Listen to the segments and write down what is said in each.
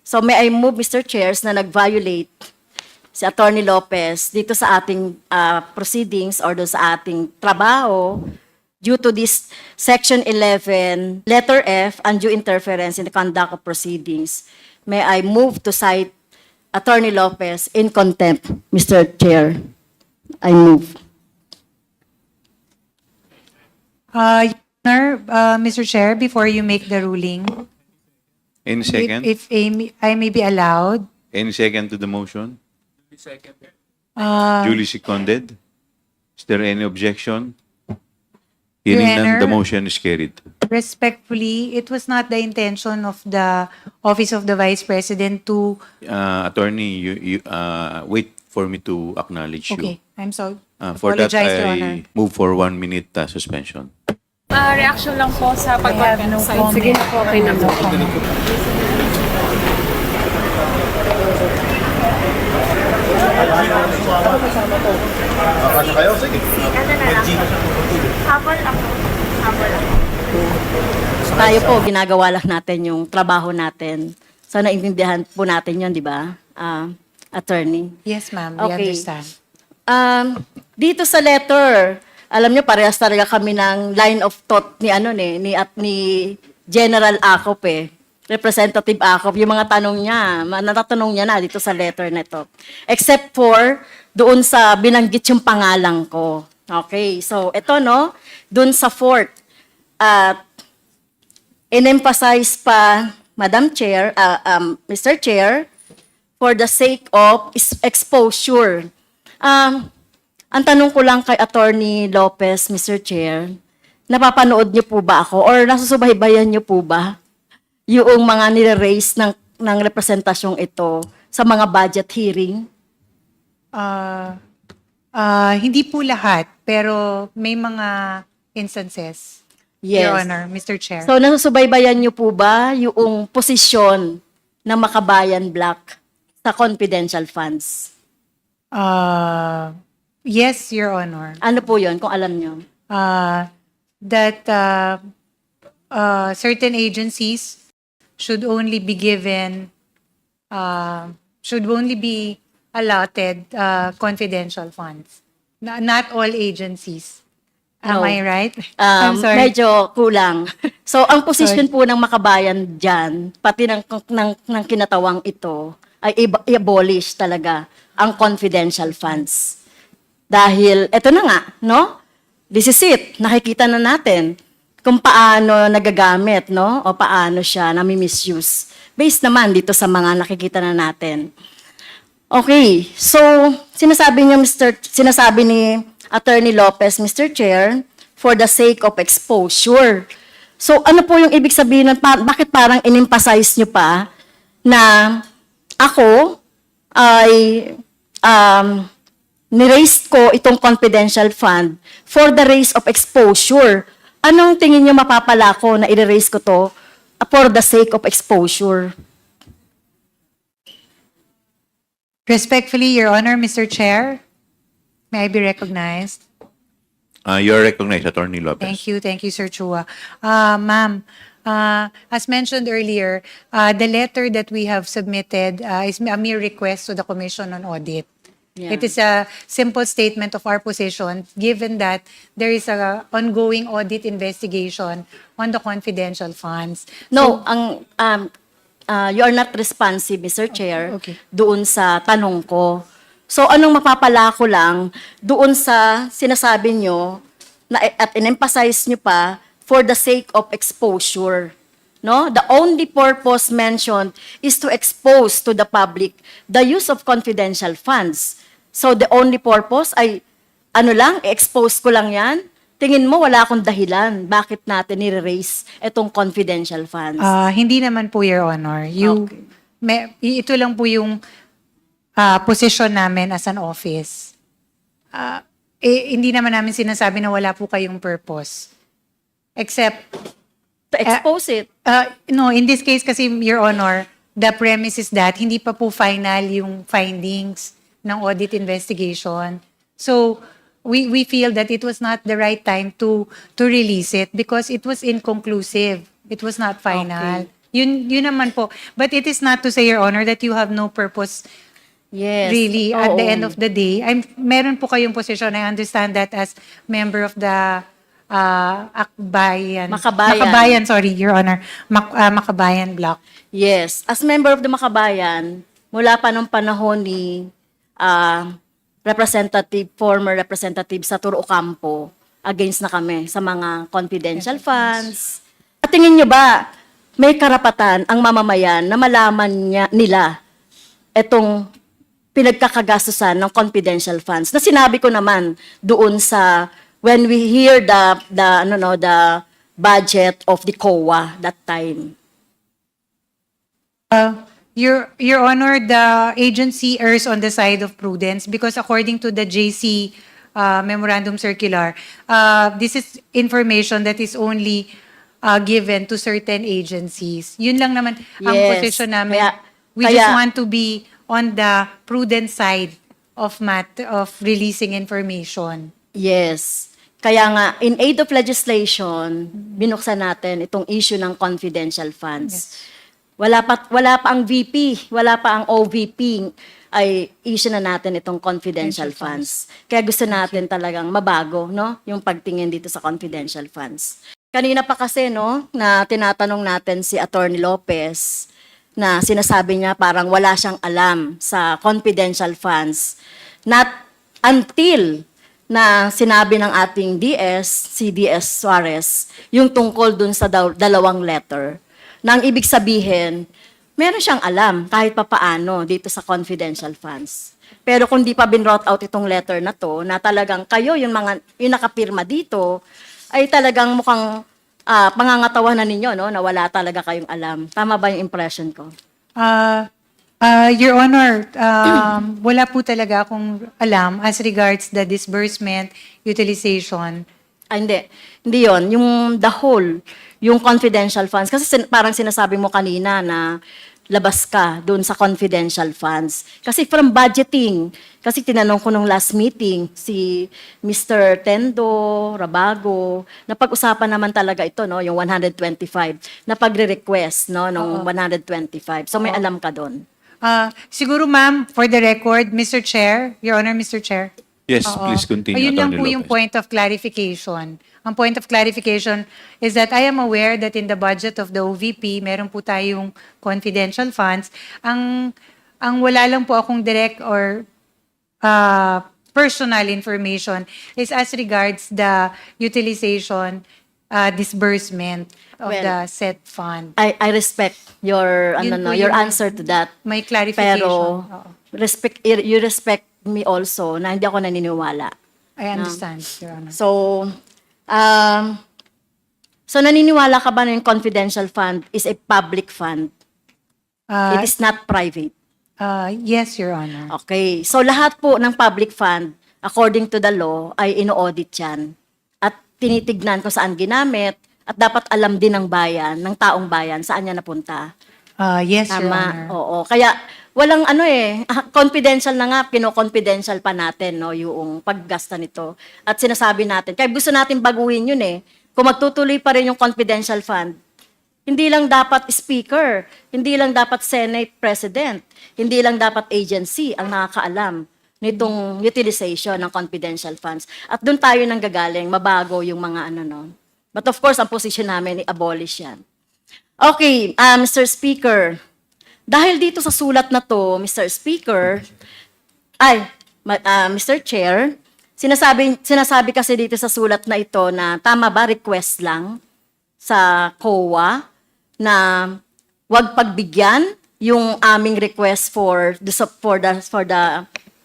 So may I move, Mr. Chairs, na nag-violate si Attorney Lopez dito sa ating proceedings or doon sa ating trabaho due to this Section 11, letter F, undue interference in the conduct of proceedings. May I move to cite Attorney Lopez in contempt, Mr. Chair. I move. Mr. Chair, before you make the ruling, Any second? if I may be allowed, Any second to the motion? uh, Duly seconded? Is there any objection? Your Hearing none, the Honor. motion is carried. respectfully, it was not the intention of the Office of the Vice President to... Attorney, you wait for me to acknowledge you. Okay, I'm sorry. For that, Apologize, Your Honor. I move for 1 minute suspension. Reaction lang po sa I have no comment. Sige na po, okay na po. Habol ako. Habol ako. Tayo po, ginagawa lang natin yung trabaho natin. So naintindihan po natin yun, di ba, attorney? Yes, ma'am, we Okay. understand. Dito sa letter, alam nyo, parehas talaga kami ng line of thought ni ni General Acop Representative Acop, yung mga tanong niya, natatanong niya na dito sa letter na ito. Except for doon sa binanggit yung pangalan ko. Okay, so ito no, doon sa fourth, in-emphasize pa, Madam Chair, Mr. Chair, for the sake of exposure. Ang tanong ko lang kay Attorney Lopez, Mr. Chair, napapanood niyo po ba ako or nasusubaybayan niyo po ba yung mga nire-raise ng representasyong ito sa mga budget hearing? Hindi po lahat, pero may mga instances, Yes. Your Honor, Mr. Chair. So nasusubaybayan niyo po ba yung posisyon ng Makabayan Black sa confidential funds? Yes, Your Honor. Ano po yun, kung alam niyo? That certain agencies should only be given, should only be allotted confidential funds. Not all agencies. Am No. I right? I'm sorry. Medyo kulang. So, ang posisyon po ng Makabayan dyan, pati ng kinatawang ito, ay i-abolish talaga ang confidential funds. Dahil, eto na nga, no? This is it. Nakikita na natin kung paano nagagamit, no? O paano siya nami-misuse. Based naman dito sa mga nakikita na natin. Okay, so sinasabi ni Attorney Lopez, Mr. Chair, for the sake of exposure. So ano po yung ibig sabihin nun? Bakit parang in-emphasize nyo pa na ako ay ni-raise ko itong confidential fund for the raise of exposure? Anong tingin nyo mapapala ko na i-raise ko to for the sake of exposure? Respectfully, Your Honor, Mr. Chair, may I be recognized? You're recognized, Attorney Lopez. Thank you, Sir Chua. Ma'am, as mentioned earlier, the letter that we have submitted is a mere request to the Commission on Audit. Yeah. It is a simple statement of our position, given that there is a ongoing audit investigation on the confidential funds. No, you are not responsive, Mr. Chair, Okay. doon sa tanong ko. So, anong mapapala ko lang doon sa sinasabi nyo na, at in-emphasize nyo pa for the sake of exposure. No? The only purpose mentioned is to expose to the public the use of confidential funds. So, the only purpose ay, expose ko lang yan? Tingin mo, wala akong dahilan. Bakit natin nire-raise itong confidential funds? Hindi naman po, Your Honor. Ito lang po yung position namin as an office. Hindi naman namin sinasabi na wala po kayong purpose. Except, To expose it. no, in this case kasi, Your Honor, the premise is that hindi pa po final yung findings ng audit investigation. So, we feel that it was not the right time to release it because it was inconclusive. It was not final. Okay. Yun naman po. But it is not to say, Your Honor, that you have no purpose Yes. really at the Oo. end of the day. Meron po kayong position. I understand that as member of the Akbayan. Makabayan. Sorry, Your Honor. Makabayan Block. Yes. As member of the Makabayan, mula pa nung panahon ni former representative sa Turo Ocampo, against na kami sa mga confidential funds. At tingin nyo ba, may karapatan ang mamamayan na malaman nila itong pinagkakagastusan ng confidential funds na sinabi ko naman doon sa when we hear the budget of the COA that time. Your Honor, the agency errs on the side of prudence because according to the JC Memorandum Circular, this is information that is only given to certain agencies. Yun lang naman ang Yes. position namin. We Kaya- just want to be on the prudent side of releasing information. Yes. Kaya nga, in aid of legislation, binuksan natin itong issue ng confidential funds. Wala pa ang VP, wala pa ang OVP, ay issue na natin itong confidential funds. Kaya gusto natin talagang mabago, no? Yung pagtingin dito sa confidential funds. Kanina pa kasi, no, na tinatanong natin si Attorney Lopez, na sinasabi niya parang wala siyang alam sa confidential funds. Not until na sinabi ng ating si DS Suarez, yung tungkol dun sa dalawang letter. Na ang ibig sabihin, meron siyang alam kahit papaano dito sa confidential funds. Pero kung di pa binroute out itong letter na to, na talagang kayo, yung nakapirma dito, ay talagang mukhang pangangatawan na ninyo, no, na wala talaga kayong alam. Tama ba yung impression ko? Your Honor, wala po talaga akong alam as regards the disbursement, utilization. Hindi. Hindi yun. Yung the whole, yung confidential funds. Kasi parang sinasabi mo kanina na labas ka doon sa confidential funds. Kasi from budgeting, kasi tinanong ko nung last meeting, si Mr. Tendo, Rabago, napag-usapan naman talaga ito, no, yung 125, na pagre-request, no, nung 125. So may alam ka doon. Siguro ma'am, for the record, Mr. Chair, Your Honor, Mr. Chair. Yes, Oo. please continue, Ayun lang Attorney po yung Lopez. point of clarification. Ang point of clarification is that I am aware that in the budget of the OVP, meron po tayong confidential funds. Ang wala lang po akong direct or personal information is as regards the utilization, disbursement of Well, the set fund. I respect your Yun po your yung- answer to that. May clarification. Pero Oo. you respect me also na hindi ako naniniwala. I understand, Your Honor. So naniniwala ka ba na yung confidential fund is a public fund? It is not private. Yes, Your Honor. Okay. So lahat po ng public fund, according to the law, ay ino-audit yan. At tinitignan kung saan ginamit at dapat alam din ng bayan, ng taong bayan, saan niya napunta. Yes, Your Tama. Honor. Oo. Kaya walang confidential na nga, kino-confidential pa natin, no, yung paggasta nito. At sinasabi natin, kaya gusto natin baguhin yun kung magtutuloy pa rin yung confidential fund, hindi lang dapat speaker, hindi lang dapat Senate President, hindi lang dapat agency ang nakakaalam nitong utilization ng confidential funds. At doon tayo nang gagaling, mabago yung mga But of course, ang position namin, i-abolish yan. Okay, Mr. Speaker, dahil dito sa sulat na to, Mr. Speaker, Mr. Chair, sinasabi kasi dito sa sulat na ito na tama ba request lang sa COA na wag pagbigyan yung aming request for the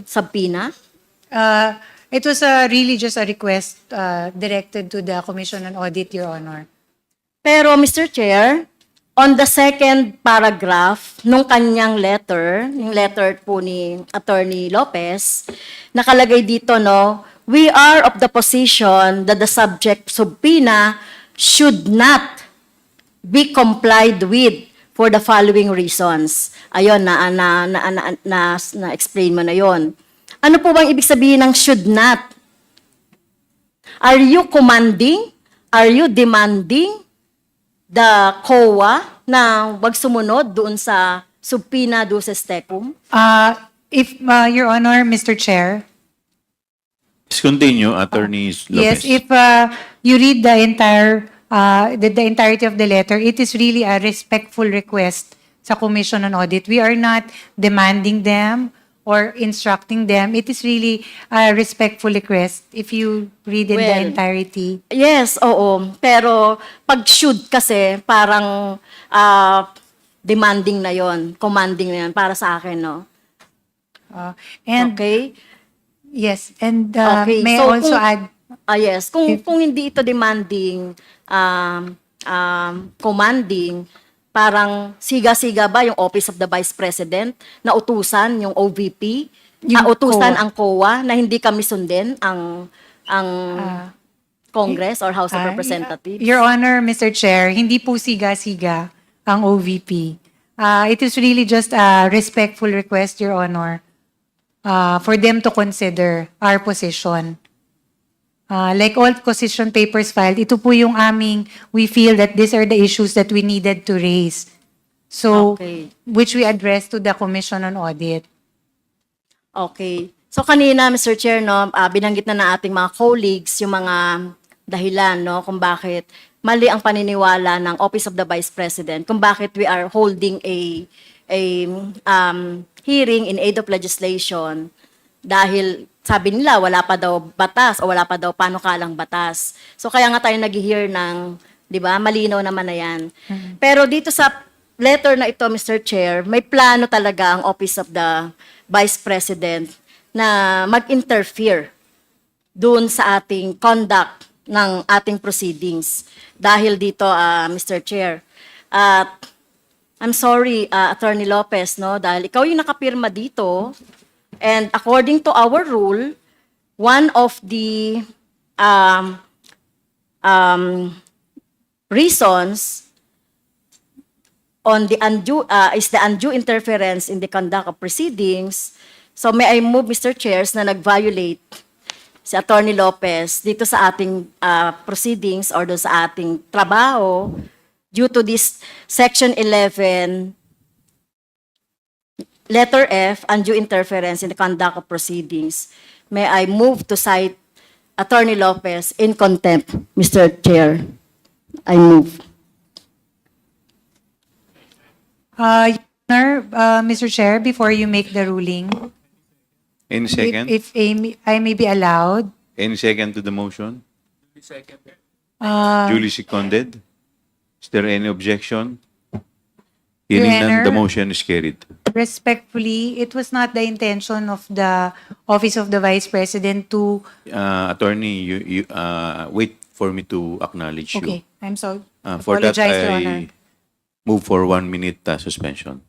subpoena? It was really just a request directed to the Commission on Audit, Your Honor. Pero Mr. Chair, on the second paragraph nung kanyang letter, yung letter po ni Attorney Lopez, nakalagay dito, no, we are of the position that the subject subpoena should not be complied with for the following reasons. Ayun, na-explain mo na yon. Ano po bang ibig sabihin ng should not? Are you commanding? Are you demanding the COA na wag sumunod doon sa subpoena duces tecum? If, Your Honor, Mr. Chair, Please continue, Attorney yes, Lopez. if you read the the entirety of the letter, it is really a respectful request sa Commission on Audit. We are not demanding them or instructing them. It is really a respectful request. If you read in the Well, entirety. Yes, oo. Pero pag should kasi, parang demanding na yon, commanding na yon para sa akin, no? And Okay? yes, and Okay, may I so also kung- add, Yes, kung hindi ito demanding, commanding, parang siga-siga ba yung Office of the Vice President na utusan yung OVP, Yung utusan COA. ang COA na hindi kami sundin ang Congress or House of Representatives? Your Honor, Mr. Chair, hindi po siga-siga ang OVP. It is really just a respectful request, Your Honor, for them to consider our position. Like all position papers filed, ito po yung we feel that these are the issues that we needed to raise. So, Okay. which we addressed to the Commission on Audit. Okay. So kanina, Mr. Chair, no, binanggit na ng ating mga colleagues yung mga dahilan, no, kung bakit mali ang paniniwala ng Office of the Vice President, kung bakit we are holding a hearing in aid of legislation dahil sabi nila wala pa daw batas o wala pa daw panukalang batas. So kaya nga tayo nag-hear ng, 'di ba? Malinaw naman na 'yan. Pero dito sa letter na ito, Mr. Chair, may plano talaga ang Office of the Vice President na mag-interfere doon sa ating conduct ng ating proceedings. Dahil dito, Mr. Chair, at I'm sorry, Attorney Lopez, no, dahil ikaw yung nakapirma dito, and according to our rule, one of the reasons on the undue is the undue interference in the conduct of proceedings. So may I move, Mr. Chairs, na nag-violate si Attorney Lopez dito sa ating proceedings or doon sa ating trabaho due to this Section 11, letter F, undue interference in the conduct of proceedings. May I move to cite Attorney Lopez in contempt, Mr. Chair? I move. Your Honor, Mr. Chair, before you make the ruling, Any second? if I may be allowed, Any second to the motion? uh, Duly seconded? Is there any objection? Your Hearing none, the Honor. motion is carried. respectfully, it was not the intention of the Office of the Vice President to, Attorney, you wait for me to acknowledge you. okay, I'm sorry. For that, Apologize, Your Honor. I move for 1 minute suspension.